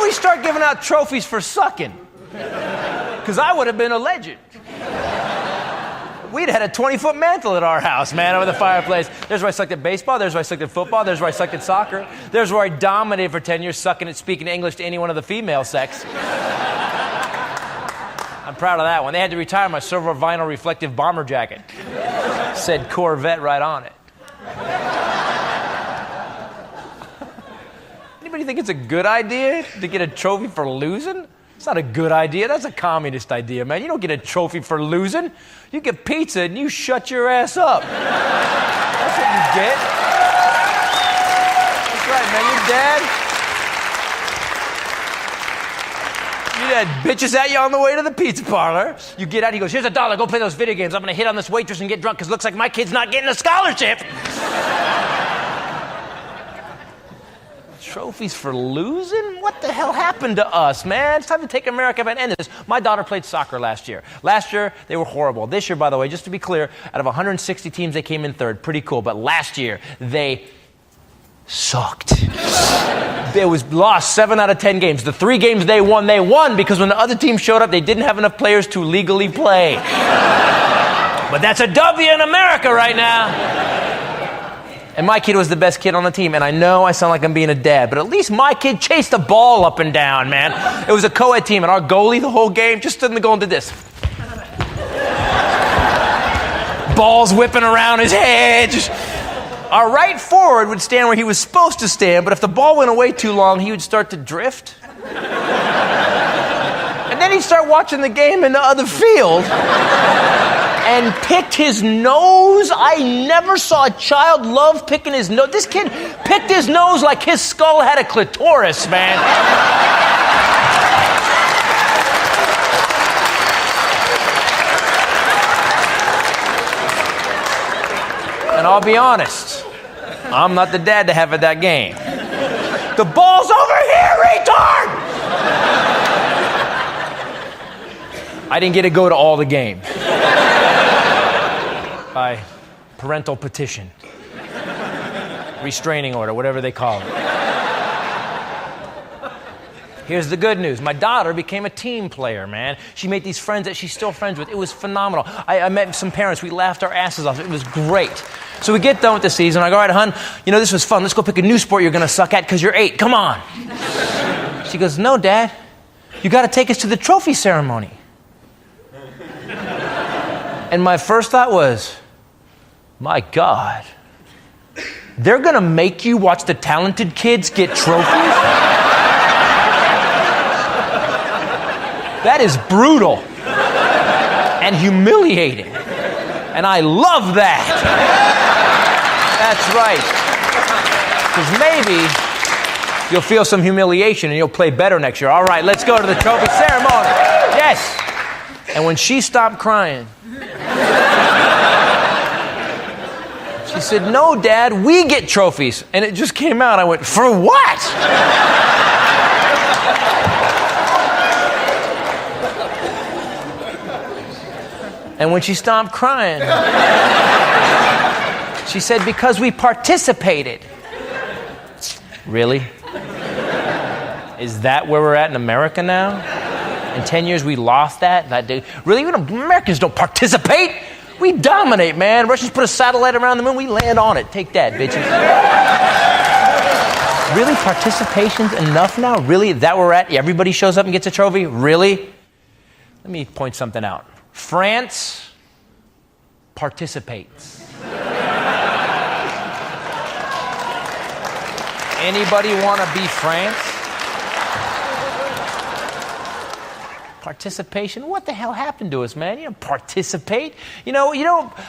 we start giving out trophies for sucking? Because I would have been a legend. We'd had a 20-foot mantle at our house, man, over the fireplace. There's where I sucked at baseball. There's where I sucked at football. There's where I sucked at soccer. There's where I dominated for 10 years, sucking at speaking English to anyone of the female sex. I'm proud of that one. They had to retire my silver vinyl reflective bomber jacket. Said Corvette right on it. Anybody think it's a good idea to get a trophy for losing? It's not a good idea. That's a communist idea, man. You don't get a trophy for losing. You get pizza and you shut your ass up. That's what you get. That's right, man. Your dad bitches at you on the way to the pizza parlor. You get out, he goes, here's $1, go play those video games. I'm going to hit on this waitress and get drunk because it looks like my kid's not getting a scholarship. Trophies for losing? What the hell happened to us, man? It's time to take America and end this. My daughter played soccer last year. Last year, they were horrible. This year, by the way, just to be clear, out of 160 teams, they came in third. Pretty cool. But last year, they sucked. They lost 7 out of 10 games. The 3 games they won because when the other team showed up, they didn't have enough players to legally play. But that's a W in America right now. And my kid was the best kid on the team. And I know I sound like I'm being a dad, but at least my kid chased the ball up and down, man. It was a co-ed team, and our goalie the whole game just stood in the goal and did this. Balls whipping around his head. Our right forward would stand where he was supposed to stand, but if the ball went away too long, he would start to drift. And then he'd start watching the game in the other field. And picked his nose. I never saw a child love picking his nose. This kid picked his nose like his skull had a clitoris, man. And I'll be honest, I'm not the dad to have at that game. The ball's over here, retard! I didn't get to go to all the games. By parental petition, restraining order, whatever they call it. Here's the good news. My daughter became a team player, man. She made these friends that she's still friends with. It was phenomenal. I met some parents. We laughed our asses off. It was great. So we get done with the season. I go, all right, hon, you know, this was fun. Let's go pick a new sport you're going to suck at because you're 8. Come on. She goes, no, Dad. You got to take us to the trophy ceremony. And my first thought was, my God, they're going to make you watch the talented kids get trophies? That is brutal and humiliating. And I love that. That's right. Because maybe you'll feel some humiliation and you'll play better next year. All right, let's go to the trophy ceremony. Yes. And when she stopped crying, she said, no, Dad, we get trophies. And it just came out. I went, for what? And when she stopped crying, she said, because we participated. Really? Is that where we're at in America now? In 10 years, we lost that? Really? Americans don't participate. We dominate, man. Russians put a satellite around the moon. We land on it. Take that, bitches. Really? Participation's enough now? Really? That where we're at? Everybody shows up and gets a trophy? Really? Let me point something out. France participates. Anybody want to be France? Participation? What the hell happened to us, man? You don't participate. You know,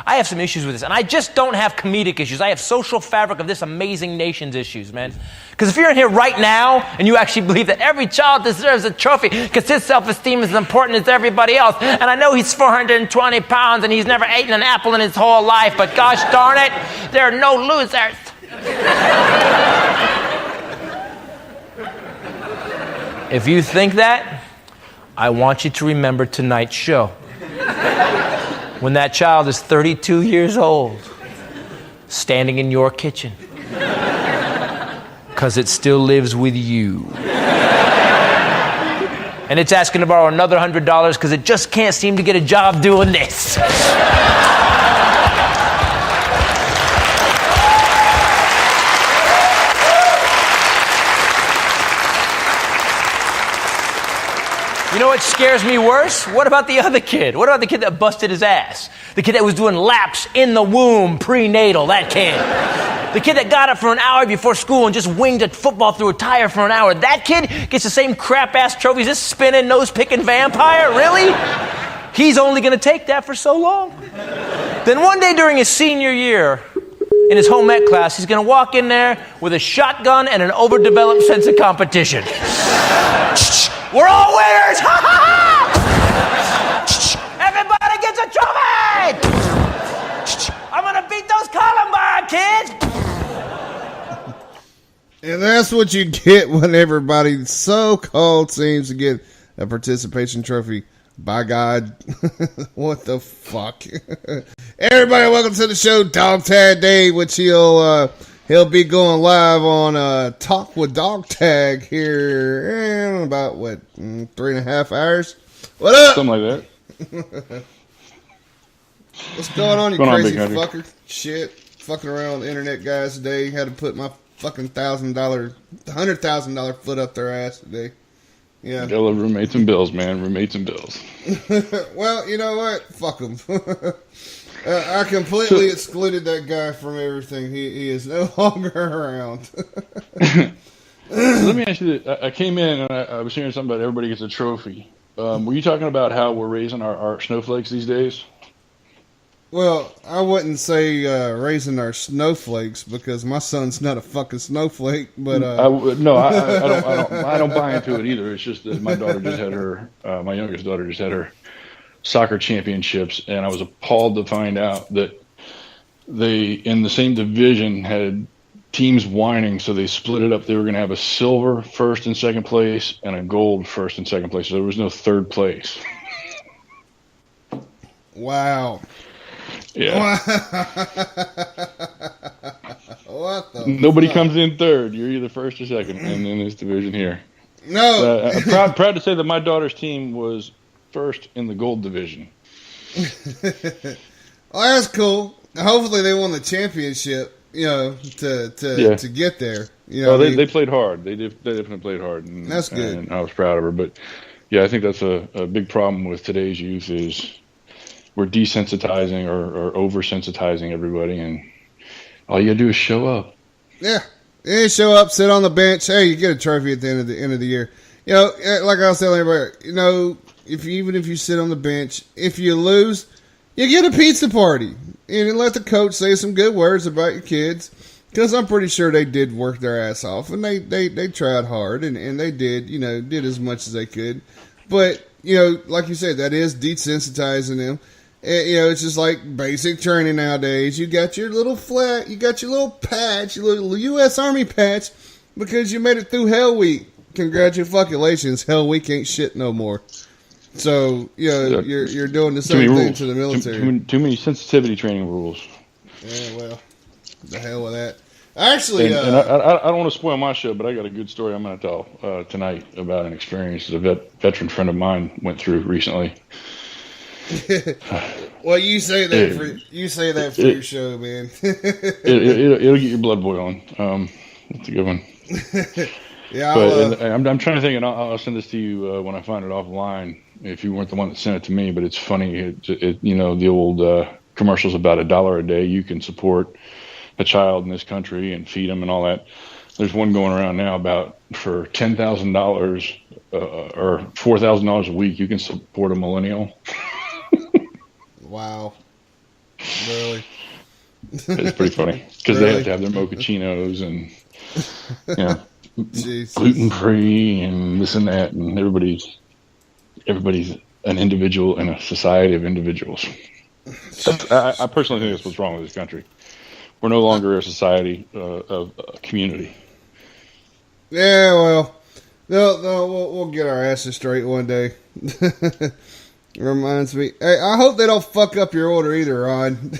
I have some issues with this, and I just don't have comedic issues. I have social fabric of this amazing nation's issues, man. Because if you're in here right now and you actually believe that every child deserves a trophy because his self-esteem is as important as everybody else, and I know he's 420 pounds and he's never eaten an apple in his whole life, but gosh darn it, there are no losers. If you think that, I want you to remember tonight's show. When that child is 32 years old, standing in your kitchen, because it still lives with you. And it's asking to borrow another $100 because it just can't seem to get a job doing this. You know what scares me worse? What about the other kid? What about the kid that busted his ass? The kid that was doing laps in the womb prenatal, that kid. The kid that got up for an hour before school and just winged a football through a tire for an hour. That kid gets the same crap-ass trophies this spinning, nose-picking vampire? Really? He's only going to take that for so long. Then one day during his senior year, in his home ec class, he's going to walk in there with a shotgun and an overdeveloped sense of competition. We're all winners! Ha ha ha! Everybody gets a trophy! I'm gonna beat those Columbine kids! And that's what you get when everybody so-called seems to get a participation trophy. By God. What the fuck? Everybody, welcome to the show, Dog Tag Dave, which he'll be going live on Talk with Dog Tag here in about, 3.5 hours? What up? Something like that. What's going on, you crazy fucker? Shit. Fucking around with the internet guys today. Had to put my fucking $100,000 foot up their ass today. Yeah. Gotta love roommates and bills, man. Roommates and bills. Well, you know what? Fuck them. I completely excluded that guy from everything. He is no longer around. Let me ask you this. I came in and I was hearing something about everybody gets a trophy. Were you talking about how we're raising our snowflakes these days? Well, I wouldn't say raising our snowflakes because my son's not a fucking snowflake. But I don't buy into it either. It's just that my daughter just had my youngest daughter just had her soccer championships, and I was appalled to find out that they, in the same division, had teams whining, so they split it up. They were going to have a silver first and second place and a gold first and second place, so there was no third place. Wow. Yeah. What the Nobody fuck? comes in third. You're either first or second in this division here. No. I'm proud to say that my daughter's team was first in the gold division. Well, that's cool. Hopefully they won the championship, to get there. They played hard. They definitely played hard. And, that's good. And I was proud of her. But, yeah, I think that's a big problem with today's youth is we're desensitizing or oversensitizing everybody, and all you gotta do is show up. Yeah. Show up, sit on the bench. Hey, you get a trophy at the end of the year. Like I was telling everybody, even if you sit on the bench, if you lose, you get a pizza party. And let the coach say some good words about your kids. Because I'm pretty sure they did work their ass off. And they tried hard. And they did as much as they could. But, like you said, that is desensitizing them. It's just like basic training nowadays. You got your little flat, you got your little patch, your little U.S. Army patch, because you made it through Hell Week. Congratulations, Hell Week ain't shit no more. So, you're doing the same thing to the military. Too many sensitivity training rules. Yeah, well, the hell with that. Actually, and I don't want to spoil my show, but I got a good story I'm going to tell tonight about an experience that a veteran friend of mine went through recently. Well, you say that for your show, man. It'll get your blood boiling. That's a good one. Yeah, but I'm trying to think, and I'll send this to you when I find it offline. If you weren't the one that sent it to me, but it's funny. The old commercials about $1 a day you can support a child in this country and feed them and all that. There's one going around now about for $10,000 or $4,000 a week you can support a millennial. Wow. Really? It's pretty funny because they have to have their mochachinos and gluten free and this and that, and everybody's an individual in a society of individuals. I personally think that's what's wrong with this country. We're no longer a society of community. Yeah, well, we'll get our asses straight one day. Reminds me. Hey, I hope they don't fuck up your order either, Ron.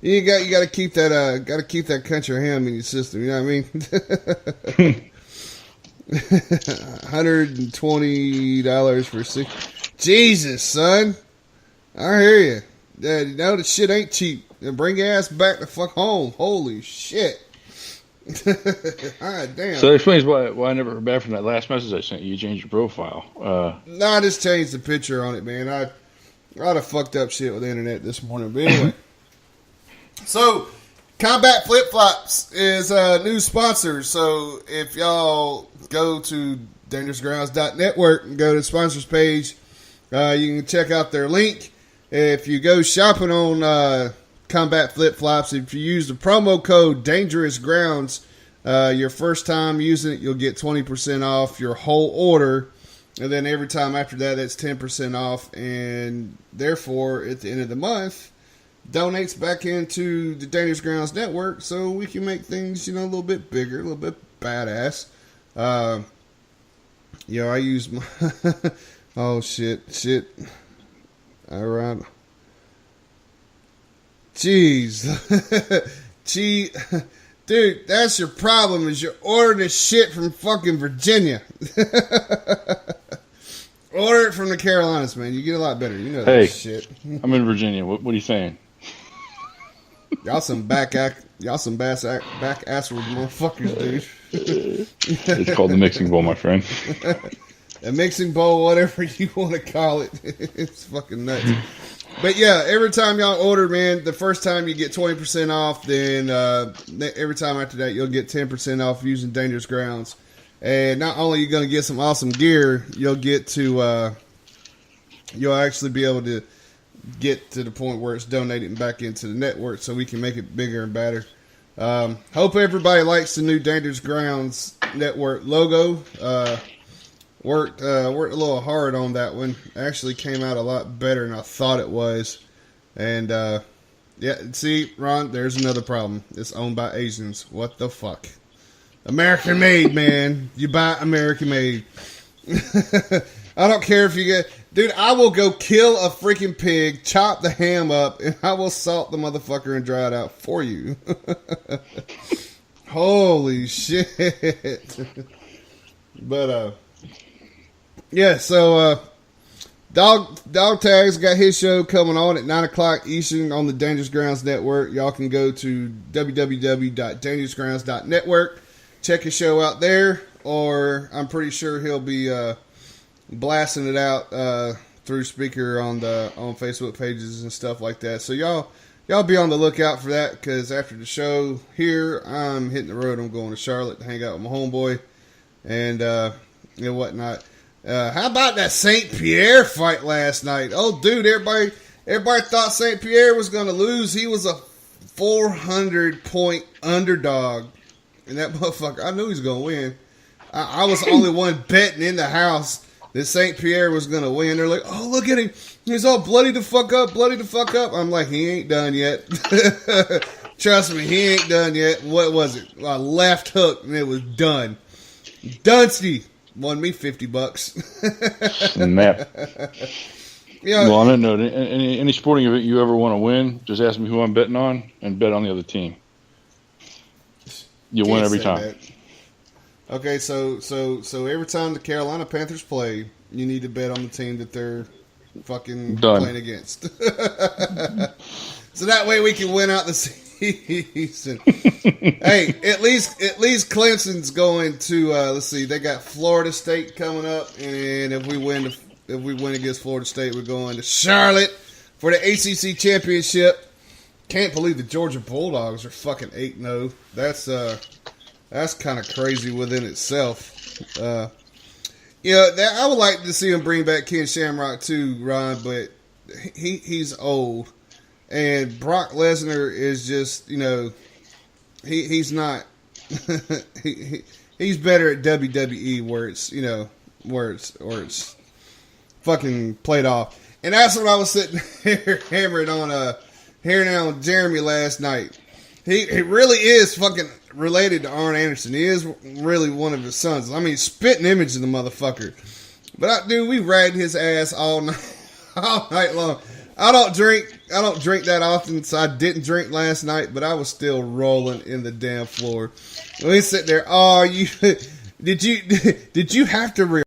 you got to keep that country ham in your system. You know what I mean? $120 for 6. Jesus, son. I hear you. You know, the shit ain't cheap. Bring your ass back the fuck home. Holy shit. God damn. So that explains why I never heard back from that last message I sent you. You changed your profile. No, I just changed the picture on it, man. I'd have fucked up shit with the internet this morning. But anyway. So, Combat Flip Flops is a new sponsor. So, if y'all go to dangerousgrounds.network and go to the sponsors page, you can check out their link. If you go shopping on Combat Flip Flops, if you use the promo code Dangerous Grounds, your first time using it, you'll get 20% off your whole order. And then every time after that, that's 10% off. And therefore, at the end of the month, donates back into the Dangerous Grounds Network so we can make things, a little bit bigger, a little bit badass. I use my... oh, shit. All right. Jeez. Gee, dude, that's your problem is you're ordering this shit from fucking Virginia. Order it from the Carolinas, man. You get a lot better. You know that shit. I'm in Virginia. What are you saying? Y'all some back assward motherfuckers, dude. It's called the mixing bowl, my friend. A mixing bowl, whatever you want to call it. It's fucking nuts. But yeah, every time y'all order, man, the first time you get 20% off, then every time after that you'll get 10% off using Dangerous Grounds. And not only are you going to get some awesome gear, you'll get to, you'll actually be able to get to the point where it's donating back into the network so we can make it bigger and better. Hope everybody likes the new Dangerous Grounds network logo. Worked a little hard on that one. Actually came out a lot better than I thought it was. And, see, Ron, there's another problem. It's owned by Asians. What the fuck? American made, man. You buy American made. I don't care if you get... Dude, I will go kill a freaking pig, chop the ham up, and I will salt the motherfucker and dry it out for you. Holy shit. But, yeah, so Dog Tags got his show coming on at 9 o'clock Eastern on the Dangerous Grounds Network. Y'all can go to www.dangerousgrounds.network. Check his show out there, or I'm pretty sure he'll be blasting it out through speaker on Facebook pages and stuff like that. So y'all be on the lookout for that, because after the show here, I'm hitting the road. I'm going to Charlotte to hang out with my homeboy and whatnot. How about that St. Pierre fight last night? Oh, dude, everybody thought St. Pierre was going to lose. He was a 400-point underdog. And that motherfucker, I knew he was going to win. I was the only one betting in the house that St. Pierre was going to win. They're like, oh, look at him. He's all bloody the fuck up. I'm like, he ain't done yet. Trust me, he ain't done yet. What was it? A left hook, and it was done. Dunsty won me $50. Snap. Well, on that note, any sporting event you ever want to win, just ask me who I'm betting on and bet on the other team. You'll win every time. That. Okay, so every time the Carolina Panthers play, you need to bet on the team that they're fucking playing against. So that way we can win out the season. Hey, at least Clemson's going to let's see, they got Florida State coming up, and if we win against Florida State, we're going to Charlotte for the ACC championship. Can't believe the Georgia Bulldogs are fucking 8-0. That's kind of crazy within itself. I would like to see him bring back Ken Shamrock too, Ron, but he's old, and Brock Lesnar is just he's not he's better at WWE where it's fucking played off, and that's what I was sitting here hammering on hearing on Jeremy last night. He really is fucking related to Arn Anderson. He is really one of his sons. I mean, spitting image of the motherfucker. But we ragged his ass all night long. I don't drink that often, so I didn't drink last night, but I was still rolling in the damn floor. We sit there, Did you have to